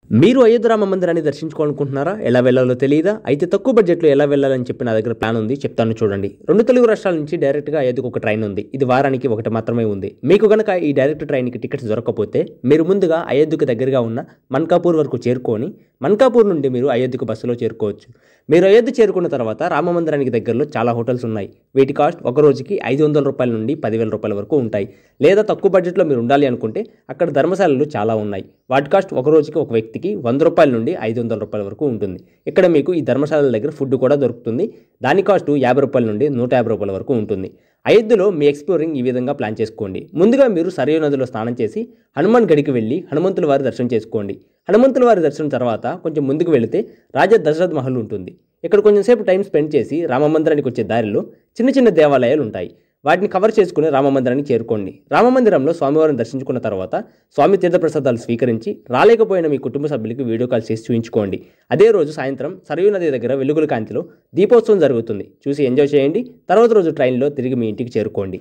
మీరు అయోధ్య రామ మందిరాన్ని దర్శించుకోవాలనుకుంటున్నారా? ఎలా వెళ్ళాలో తెలియదా? అయితే తక్కువ బడ్జెట్లో ఎలా వెళ్ళాలని చెప్పి నా దగ్గర ప్లాన్ ఉంది, చెప్తాను చూడండి. 2 తెలుగు రాష్ట్రాల నుంచి డైరెక్ట్గా అయోధ్యకు ఒక ట్రైన్ ఉంది. ఇది వారానికి ఒకటి మాత్రమే ఉంది. మీకు గనక ఈ డైరెక్ట్ ట్రైన్కి టికెట్స్ దొరకకపోతే మీరు ముందుగా అయోధ్యకు దగ్గరగా ఉన్న మన్కాపూర్ వరకు చేరుకొని మన్కాపూర్ నుండి మీరు అయోధ్యకు బస్సులో చేరుకోవచ్చు. మీరు అయోధ్య చేరుకున్న తర్వాత రామ మందిరానికి దగ్గరలో చాలా హోటల్స్ ఉన్నాయి. వీటి కాస్ట్ ఒక రోజుకి 500 రూపాయల నుండి 10,000 రూపాయల వరకు ఉంటాయి. లేదా తక్కువ బడ్జెట్లో మీరు ఉండాలి అనుకుంటే అక్కడ ధర్మశాలలు చాలా ఉన్నాయి. వాటి కాస్ట్ ఒక రోజుకి ఒక వ్యక్తికి 100 రూపాయల నుండి 500 రూపాయల వరకు ఉంటుంది. ఇక్కడ మీకు ఈ ధర్మశాలల దగ్గర ఫుడ్ కూడా దొరుకుతుంది. దాని కాస్ట్ 50 రూపాయల నుండి 150 రూపాయల వరకు ఉంటుంది. అయోధ్యలో మీ ఎక్స్ప్లోరింగ్ ఈ విధంగా ప్లాన్ చేసుకోండి. ముందుగా మీరు సరయూ నదిలో స్నానం చేసి హనుమాన్ గడికి వెళ్ళి హనుమంతుల వారి దర్శనం చేసుకోండి. హనుమంతుల వారి దర్శనం తర్వాత కొంచెం ముందుకు వెళితే రాజా దశరథ్ మహల్ ఉంటుంది. ఇక్కడ కొంచెం సేపు టైం స్పెండ్ చేసి రామ మందిరానికి వచ్చే దారిలో చిన్న చిన్న దేవాలయాలు ఉంటాయి. వాటిని కవర్ చేసుకుని రామ మందిరానికి చేరుకోండి. రామ మందిరంలో స్వామివారిని దర్శించుకున్న తర్వాత స్వామి తీర్థప్రసాదాలు స్వీకరించి రాలేకపోయిన మీ కుటుంబ సభ్యులకి వీడియో కాల్ చేసి చూయించుకోండి. అదే రోజు సాయంత్రం సరయూ నది దగ్గర వెలుగుల కాంతిలో దీపోత్సవం జరుగుతుంది. చూసి ఎంజాయ్ చేయండి. తర్వాత రోజు ట్రైన్లో తిరిగి మీ ఇంటికి చేరుకోండి.